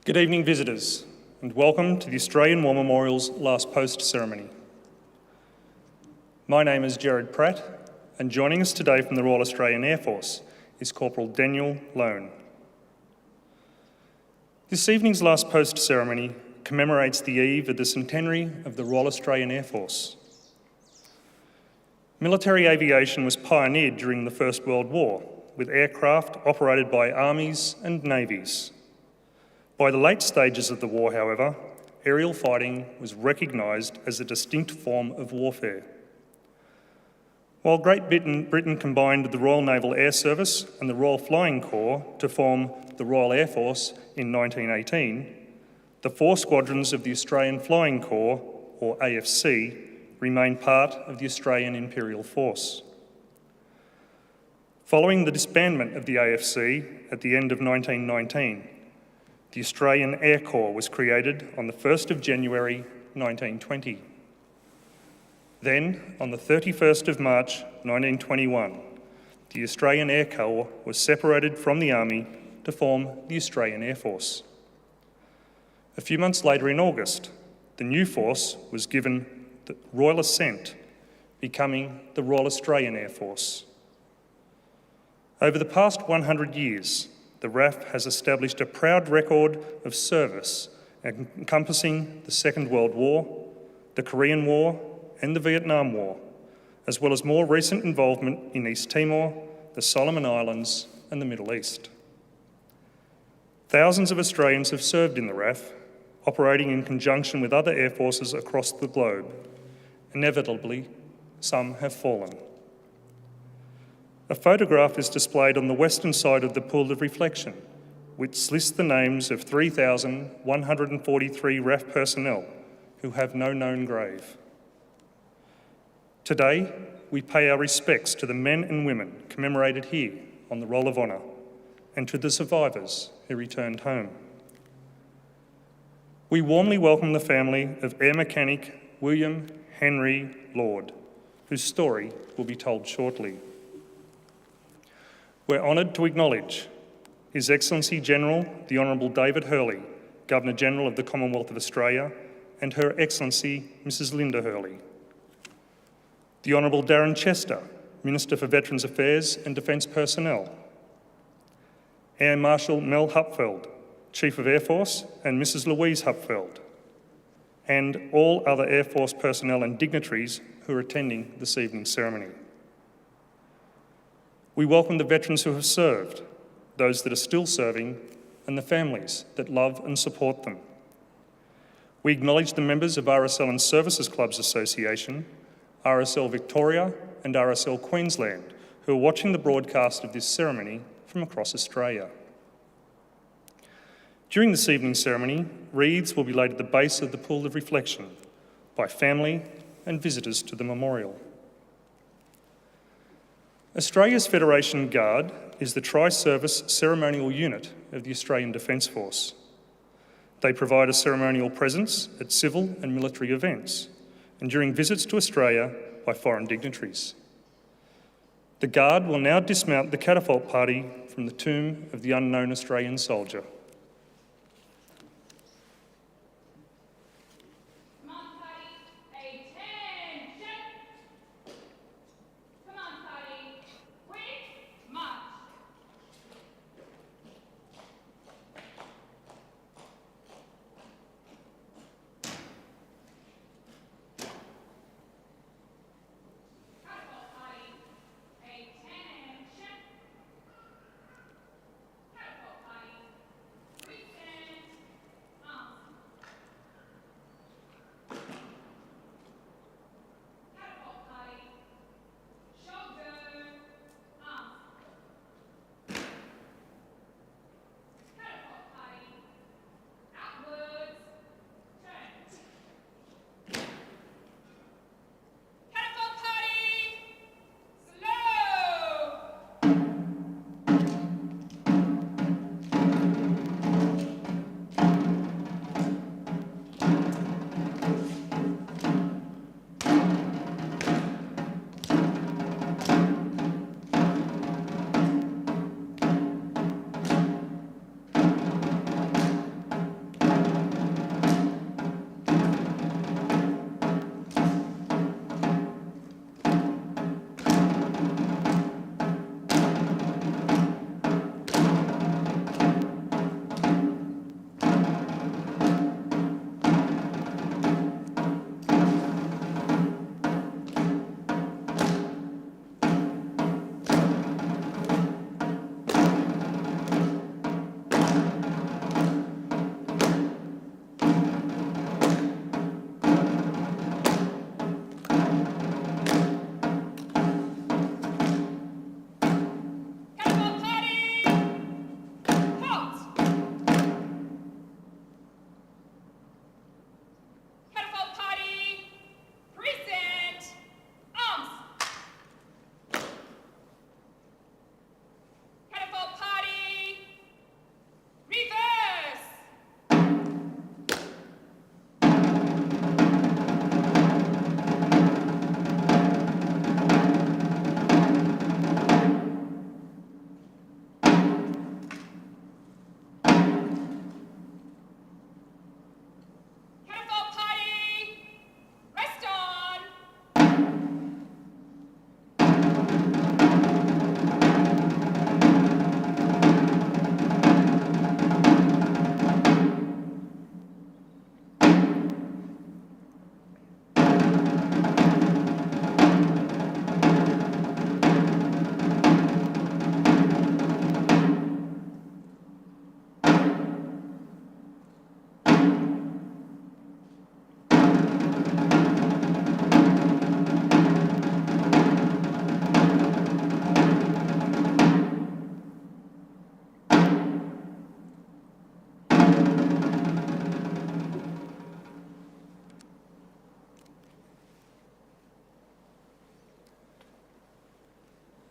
Good evening, visitors, and welcome to the Australian War Memorial's last post ceremony. My name is Gerard Pratt, and joining us today from the Royal Australian Air Force is Corporal Daniel Lone. This evening's last post ceremony commemorates the eve of the centenary of the Royal Australian Air Force. Military aviation was pioneered during the First World War, with aircraft operated by armies and navies. By the late stages of the war, however, aerial fighting was recognised as a distinct form of warfare. While Great Britain combined the Royal Naval Air Service and the Royal Flying Corps to form the Royal Air Force in 1918, the 4 squadrons of the Australian Flying Corps, or AFC, remained part of the Australian Imperial Force. Following the disbandment of the AFC at the end of 1919, the Australian Air Corps was created on the 1st of January 1920. Then, on the 31st of March 1921, the Australian Air Corps was separated from the Army to form the Australian Air Force. A few months later in August, the new force was given the Royal Ascent, becoming the Royal Australian Air Force. Over the past 100 years, the RAF has established a proud record of service encompassing the Second World War, the Korean War and the Vietnam War, as well as more recent involvement in East Timor, the Solomon Islands and the Middle East. Thousands of Australians have served in the RAF, operating in conjunction with other air forces across the globe. Inevitably, some have fallen. A photograph is displayed on the western side of the pool of reflection, which lists the names of 3,143 RAF personnel who have no known grave. Today, we pay our respects to the men and women commemorated here on the Roll of Honour and to the survivors who returned home. We warmly welcome the family of Air Mechanic William Henry Lord, whose story will be told shortly. We're honoured to acknowledge His Excellency General the Honourable David Hurley, Governor-General of the Commonwealth of Australia, and Her Excellency Mrs Linda Hurley. The Honourable Darren Chester, Minister for Veterans Affairs and Defence Personnel. Air Marshal Mel Hupfeld, Chief of Air Force, and Mrs Louise Hupfeld, and all other Air Force personnel and dignitaries who are attending this evening's ceremony. We welcome the veterans who have served, those that are still serving, and the families that love and support them. We acknowledge the members of RSL Services Clubs Association, RSL Victoria and RSL Queensland, who are watching the broadcast of this ceremony from across Australia. During this evening's ceremony, wreaths will be laid at the base of the pool of reflection by family and visitors to the memorial. Australia's Federation Guard is the tri-service ceremonial unit of the Australian Defence Force. They provide a ceremonial presence at civil and military events and during visits to Australia by foreign dignitaries. The Guard will now dismount the catapult party from the tomb of the unknown Australian soldier.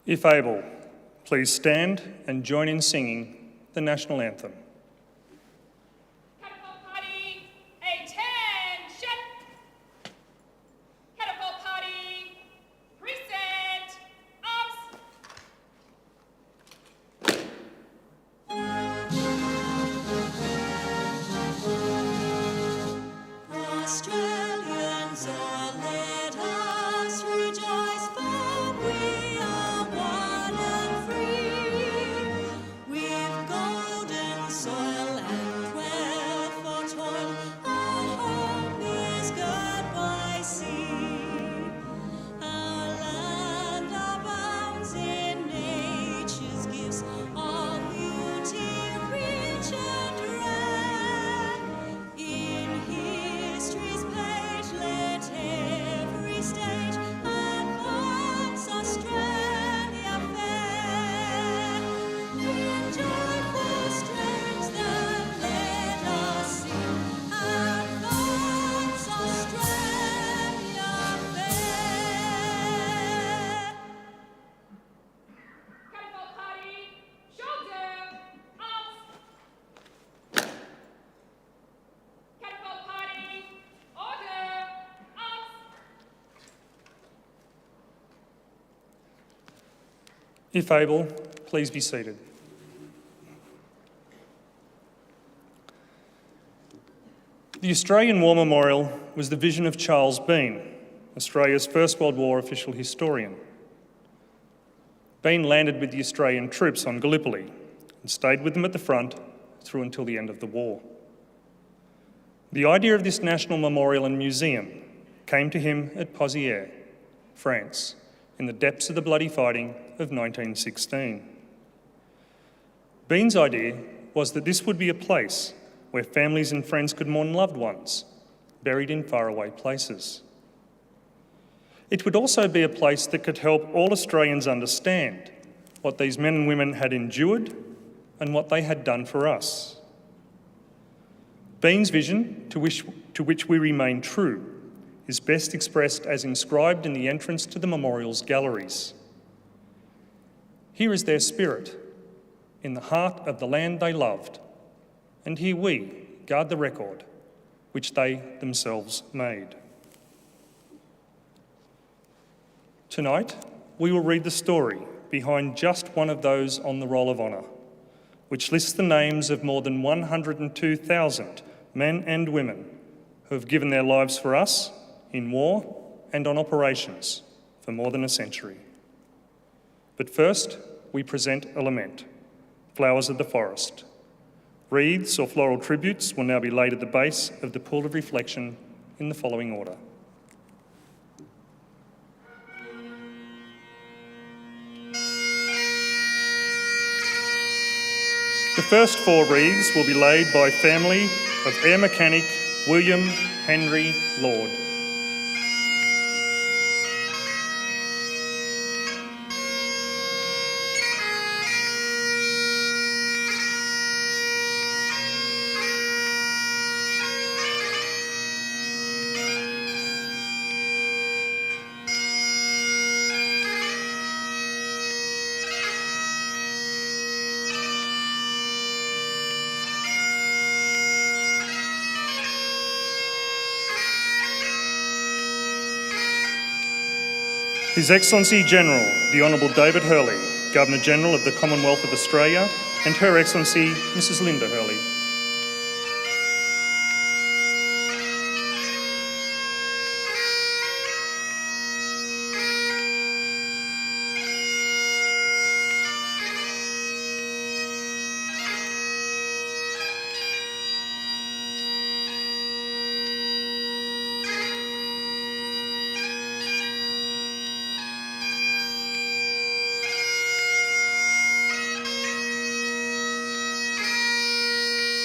If able, please stand and join in singing the national anthem. Catapult party, attention! Catapult party, present arms. Australians, all let us rejoice, for we are one and free. We've golden soil and wealth for toil. Our home is girt by sea. Our land abounds in nature's gifts, all beauty rich and rare. In history's page, let every stage advance Australia fair. In joyful strains that let us sing, advance Australia fair. Catapult party, shoulder, arms. Catapult party, order, arms. If able, please be seated. The Australian War Memorial was the vision of Charles Bean, Australia's First World War official historian. Bean landed with the Australian troops on Gallipoli and stayed with them at the front through until the end of the war. The idea of this national memorial and museum came to him at Pozières, France, in the depths of the bloody fighting of 1916. Bean's idea was that this would be a place where families and friends could mourn loved ones buried in faraway places. It would also be a place that could help all Australians understand what these men and women had endured and what they had done for us. Bean's vision, to which we remain true, is best expressed as inscribed in the entrance to the memorial's galleries. Here is their spirit, in the heart of the land they loved, and here we guard the record which they themselves made. Tonight, we will read the story behind just one of those on the Roll of Honour, which lists the names of more than 102,000 men and women who have given their lives for us in war and on operations for more than a century. But first, we present a lament, Flowers of the Forest. Wreaths or floral tributes will now be laid at the base of the pool of reflection in the following order. The first 4 wreaths will be laid by family of Air Mechanic William Henry Lord. His Excellency General, the Honourable David Hurley, Governor-General of the Commonwealth of Australia, and Her Excellency Mrs Linda Hurley.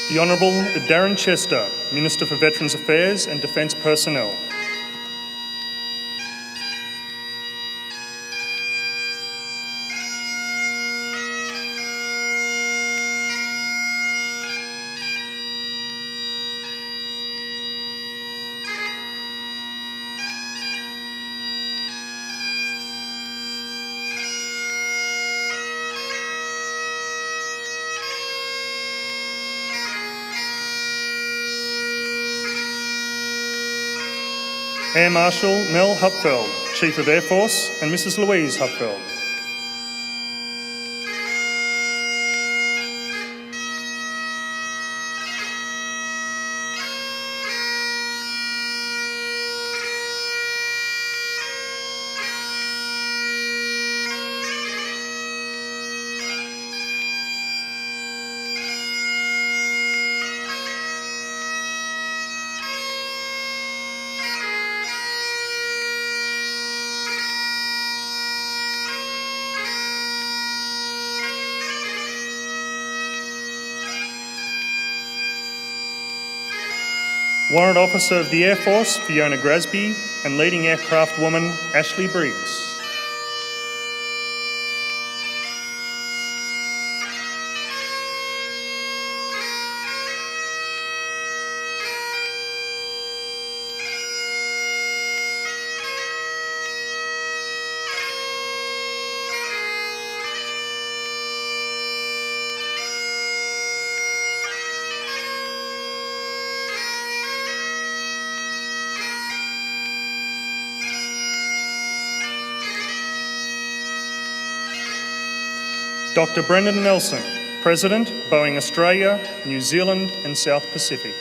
The Honourable Darren Chester, Minister for Veterans Affairs and Defence Personnel. Air Marshal Mel Hupfeld, Chief of Air Force, and Mrs. Louise Hupfeld. Warrant Officer of the Air Force, Fiona Grasby, and Leading Aircraft Woman, Ashley Briggs. Dr. Brendan Nelson, President, Boeing Australia, New Zealand and South Pacific.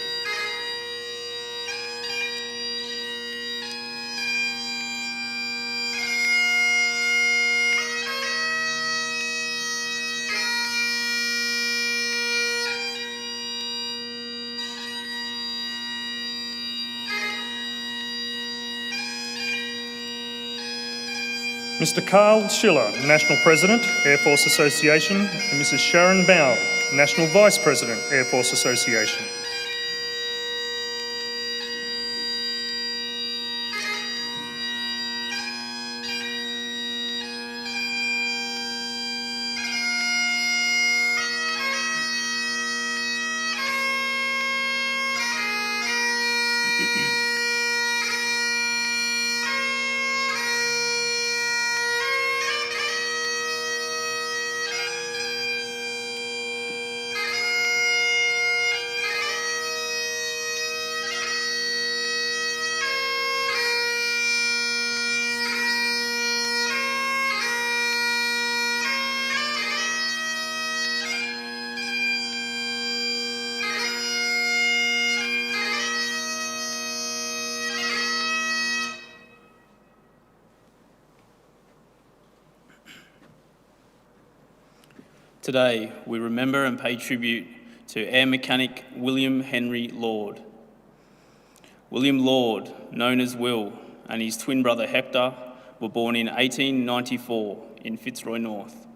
Mr. Carl Schiller, National President, Air Force Association, and Mrs. Sharon Bound, National Vice President, Air Force Association. Today, we remember and pay tribute to Air Mechanic William Henry Lord. William Lord, known as Will, and his twin brother Hector were born in 1894 in Fitzroy North,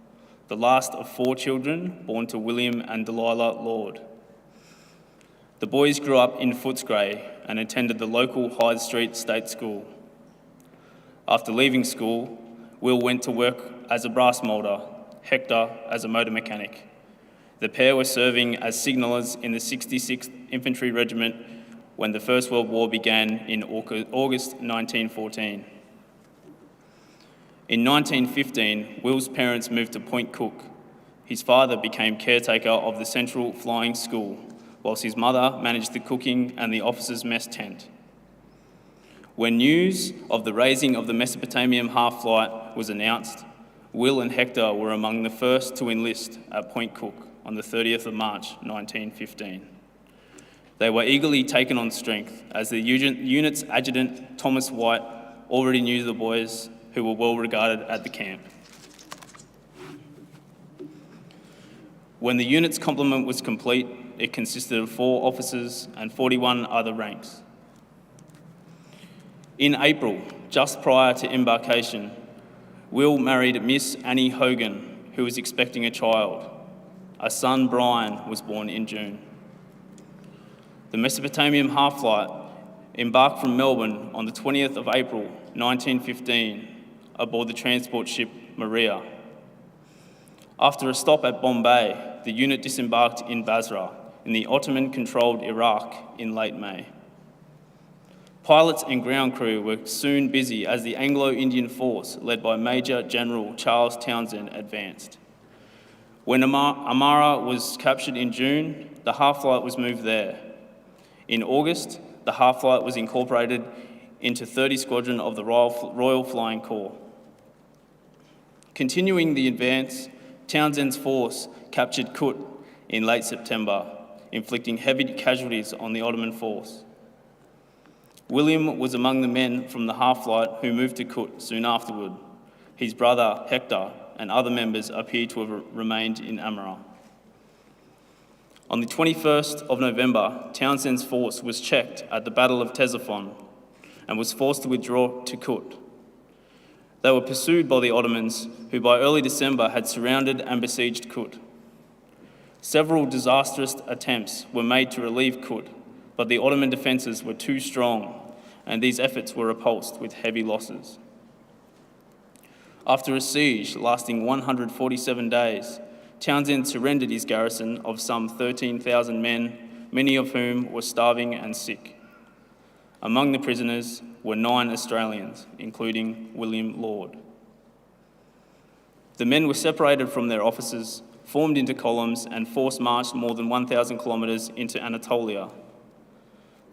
the last of 4 children born to William and Delilah Lord. The boys grew up in Footscray and attended the local Hyde Street State School. After leaving school, Will went to work as a brass moulder, Hector as a motor mechanic. The pair were serving as signallers in the 66th Infantry Regiment when the First World War began in August 1914. In 1915, Will's parents moved to Point Cook. His father became caretaker of the Central Flying School, whilst his mother managed the cooking and the officers' mess tent. When news of the raising of the Mesopotamian half-flight was announced, Will and Hector were among the first to enlist at Point Cook on the 30th of March 1915. They were eagerly taken on strength as the unit's adjutant, Thomas White, already knew the boys who were well regarded at the camp. When the unit's complement was complete, it consisted of 4 officers and 41 other ranks. In April, just prior to embarkation, Will married Miss Annie Hogan, who was expecting a child. A son, Brian, was born in June. The Mesopotamian half-flight embarked from Melbourne on the 20th of April 1915 aboard the transport ship Maria. After a stop at Bombay, the unit disembarked in Basra, in the Ottoman-controlled Iraq, in late May. Pilots and ground crew were soon busy as the Anglo-Indian force, led by Major General Charles Townsend, advanced. When Amara was captured in June, the half-flight was moved there. In August, the half-flight was incorporated into 30 Squadron of the Royal Flying Corps. Continuing the advance, Townshend's force captured Kut in late September, inflicting heavy casualties on the Ottoman force. William was among the men from the half-flight who moved to Kut soon afterward. His brother, Hector, and other members appear to have remained in Amara. On the 21st of November, Townshend's force was checked at the Battle of Ctesiphon and was forced to withdraw to Kut. They were pursued by the Ottomans, who by early December had surrounded and besieged Kut. Several disastrous attempts were made to relieve Kut, but the Ottoman defences were too strong, and these efforts were repulsed with heavy losses. After a siege lasting 147 days, Townshend surrendered his garrison of some 13,000 men, many of whom were starving and sick. Among the prisoners were 9 Australians, including William Lord. The men were separated from their officers, formed into columns, and force-marched more than 1,000 kilometres into Anatolia.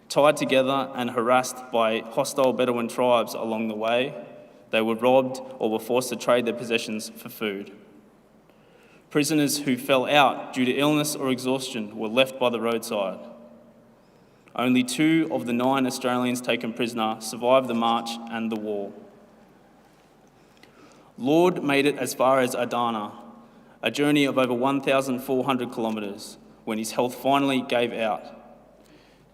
Tied together and harassed by hostile Bedouin tribes along the way, they were robbed or were forced to trade their possessions for food. Prisoners who fell out due to illness or exhaustion were left by the roadside. Only 2 of the 9 Australians taken prisoner survived the march and the war. Lord made it as far as Adana, a journey of over 1,400 kilometres, when his health finally gave out.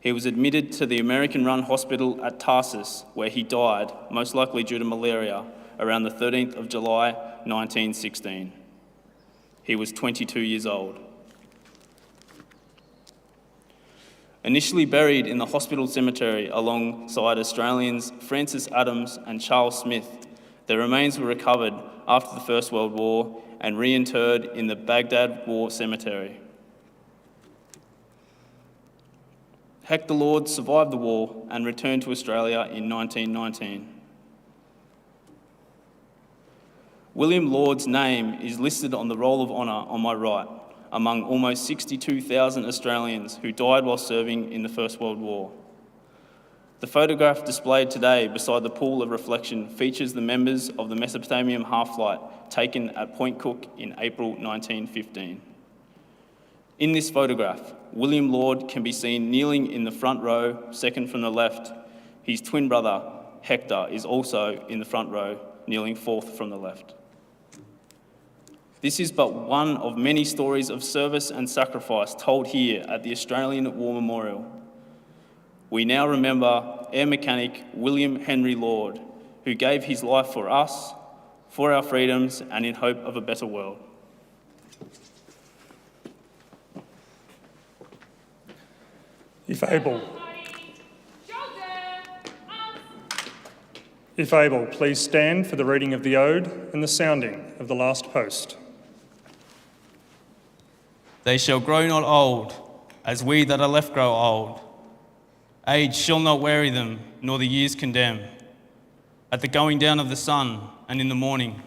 He was admitted to the American-run hospital at Tarsus, where he died, most likely due to malaria, around the 13th of July, 1916. He was 22 years old. Initially buried in the hospital cemetery alongside Australians Francis Adams and Charles Smith, their remains were recovered after the First World War and reinterred in the Baghdad War Cemetery. Hector Lord survived the war and returned to Australia in 1919. William Lord's name is listed on the Roll of Honour on my right, among almost 62,000 Australians who died while serving in the First World War. The photograph displayed today beside the pool of reflection features the members of the Mesopotamian half-flight taken at Point Cook in April 1915. In this photograph, William Lord can be seen kneeling in the front row, second from the left. His twin brother, Hector, is also in the front row, kneeling fourth from the left. This is but one of many stories of service and sacrifice told here at the Australian War Memorial. We now remember Air Mechanic William Henry Lord, who gave his life for us, for our freedoms, and in hope of a better world. If able, please stand for the reading of the ode and the sounding of the last post. They shall grow not old, as we that are left grow old. Age shall not weary them, nor the years condemn. At the going down of the sun and in the morning,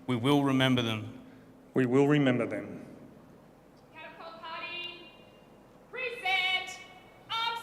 we will remember them. We will remember them. Catapult party. Present. Ups.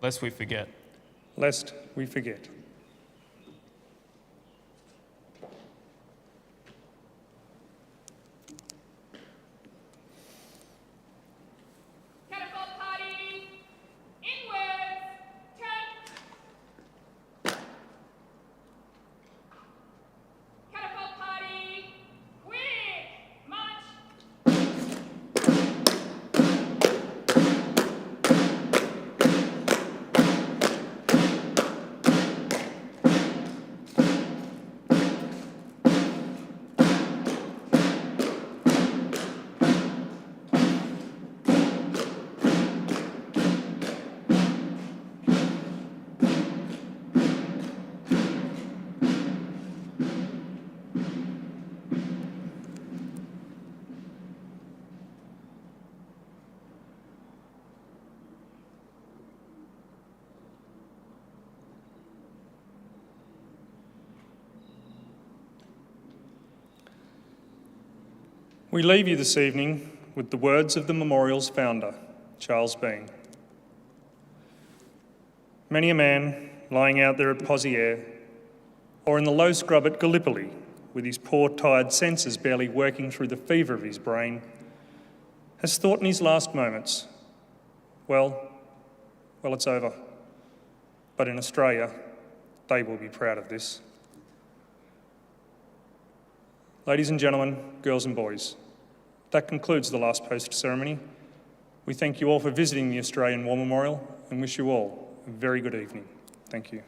lest we forget. Lest we forget. Catapult party, inwards, turn. Catapult party, quick, march. We leave you this evening with the words of the memorial's founder, Charles Bean. Many a man lying out there at Poziere, or in the low scrub at Gallipoli, with his poor tired senses barely working through the fever of his brain, has thought in his last moments, well, it's over. But in Australia, they will be proud of this. Ladies and gentlemen, girls and boys, that concludes the last post ceremony. We thank you all for visiting the Australian War Memorial and wish you all a very good evening. Thank you.